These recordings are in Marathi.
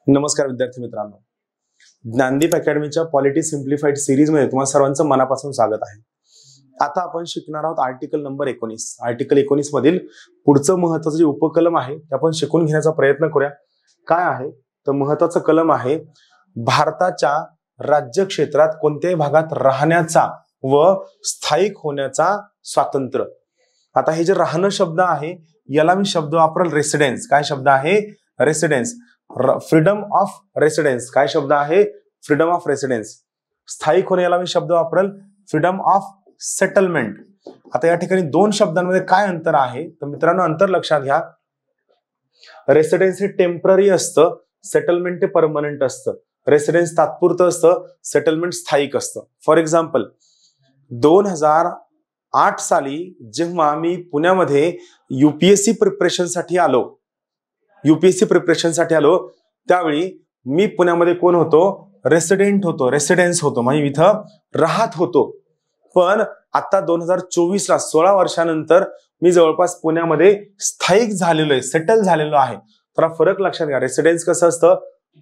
नमस्कार विद्यार्थी मित्रांनो, ज्ञानदीप अकॅडमीच्या पॉलिटी सिम्प्लिफाईड सिरीज मध्ये तुम्हा सर्वांचं मनापासून स्वागत आहे। आता आपण शिकणार आहोत आर्टिकल नंबर 19। आर्टिकल 19 मधील पुढचं महत्त्वाचं जे उपकलम आहे ते आपण शिकून घेण्याचा प्रयत्न करूया। काय आहे तर महत्त्वाचं कलम आहे भारताच्या राज्य क्षेत्रात कोणत्याही भागात राहण्याचा व स्थायिक होण्याचा स्वातंत्र्य। आता हे जे राहणं शब्द आहे याला मी शब्द वापरेल रेसिडेन्स। काय शब्द आहे? रेसिडेन्स। Freedom of residence. काय शब्द आहे? Freedom of residence. स्थायिक होणे याला मी शब्द वापरेल फ्रीडम ऑफ सेटलमेंट। आता या ठिकाणी दोन शब्दांमध्ये काय अंतर आहे तर मित्रांनो अंतर लक्षात घ्या। रेसिडेन्स हे टेम्पररी असतं, सेटलमेंट हे परमनंट असतं। रेसिडेन्स तात्पुरतं असतं, सेटलमेंट स्थायिक असतं। फॉर एक्झाम्पल 2008 साली जेव्हा मी पुण्यामध्ये यूपीएससी प्रिपरेशनसाठी आलो त्यावेळी मी पुण्यामध्ये कोण होतो? रेसिडेंट होतो, रेसिडेन्स होतो, म्हणजे इथं राहत होतो। पण आता 2024 ला 16 वर्षानंतर मी जवळपास पुण्यामध्ये स्थायिक झालेलो आहे, सेटल झालेलो आहे। तर फरक लक्षात घ्या। रेसिडेन्स कसं असतं?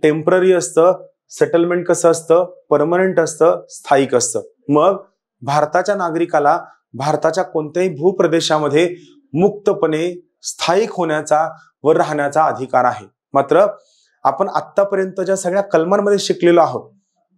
टेम्पररी असतं। सेटलमेंट कसं असतं? परमनंट असतं, स्थायिक असतं। मग भारताच्या नागरिकाला भारताच्या कोणत्याही भूप्रदेशामध्ये मुक्तपणे स्थायिक होण्याचा व राहण्याचा अधिकार आहे। मात्र आपण आतापर्यंत ज्या सगळ्या कलमांमध्ये शिकलेलो आहोत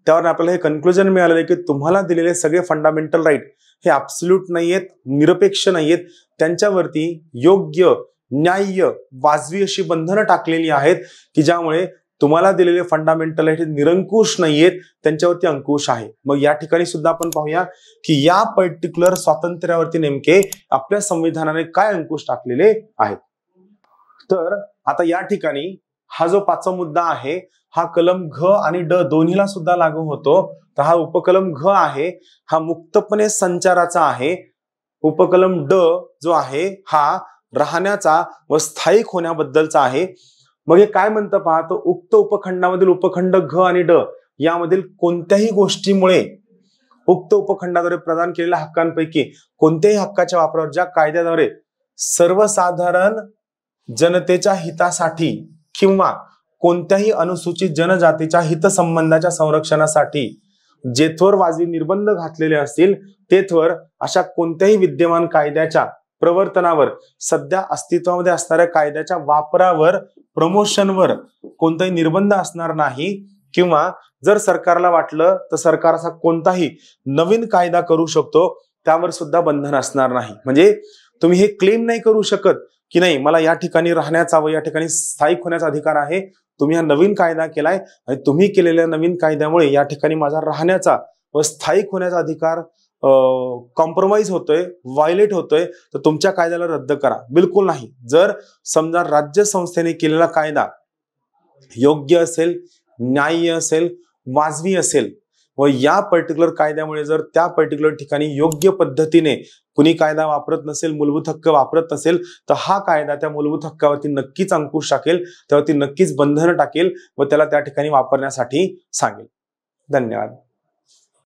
त्यावर आपल्याला हे कन्क्लुजन मिळालेलं आहे की तुम्हाला दिलेले सगळे फंडामेंटल राईट हे ॲब्सोल्यूट नाहीयेत, निरपेक्ष नाहीयेत। त्यांच्यावरती योग्य, न्याय्य, वाजवी अशी बंधनं टाकलेली आहेत की ज्यामुळे तुम्हाला दिलेले फंडामेंटल राईट हे निरंकुश नाहीयेत, त्यांच्यावरती अंकुश आहे। मग या ठिकाणी सुद्धा आपण पाहूया की या पर्टिक्युलर स्वातंत्र्यावरती नेमके आपल्या संविधानाने काय अंकुश टाकलेले आहेत। तर आता या ठिकाणी हा जो पाचवा मुद्दा आहे हा कलम घ आणि ड दोन्हीला सुद्धा लागू होतो। तर हा उपकलम घ आहे हा मुक्तपणे संचाराचा आहे। उपकलम ड जो आहे हा राहण्याचा व स्थायिक होण्याबद्दलचा आहे। मग हे काय म्हणतं पहा, तो उक्त उपखंडामधील उपखंड घ आणि ड यामधील कोणत्याही गोष्टीमुळे उक्त उपखंडाद्वारे प्रदान केलेल्या हक्कांपैकी कोणत्याही हक्काच्या वापरावर ज्या कायद्याद्वारे सर्वसाधारण जनतेच्या हितासाठी किंवा कोणत्याही अनुसूचित जनजातीच्या हितसंबंधाच्या संरक्षणासाठी जेथवर वाजवी निर्बंध घातलेले असतील तेथवर अशा कोणत्याही विद्यमान कायद्याच्या प्रवर्तनावर, सध्या अस्तित्वामध्ये असणाऱ्या कायद्याच्या वापरावर, प्रमोशनवर कोणताही निर्बंध असणार नाही। किंवा जर सरकारला वाटलं तर सरकार असा कोणताही नवीन कायदा करू शकतो, त्यावर सुद्धा बंधन असणार नाही। म्हणजे तुम्ही हे क्लेम नाही करू शकत की नाही मला या ठिकाणी राहण्याचा व या ठिकाणी स्थायिक होण्याचा अधिकार आहे। तुम्ही हा नवीन कायदा केलाय आणि तुम्ही केलेल्या नवीन कायद्यामुळे या ठिकाणी माझा राहण्याचा व स्थायिक होण्याचा अधिकार कॉम्प्रोमाइज होतोय, व्हायलेट होतोय, तर तुमच्या कायद्याला रद्द करा। बिलकुल नाही। जर समजा राज्य संस्थेने केलेला कायदा योग्य असेल, न्याय्य असेल, वाजवी असेल व या पर्टिक्युलर कायद्यामुळे जर त्या पर्टिक्युलर ठिकाणी योग्य पद्धतीने कुणी कायदा वापरत नसेल, मूलभूत हक्क वापरत नसेल तर हा कायदा त्या मूलभूत हक्कावरती नक्कीच अंकुश टाकेल, त्यावरती नक्कीच बंधनं टाकेल व त्याला त्या ठिकाणी वापरण्यासाठी सांगेल। धन्यवाद।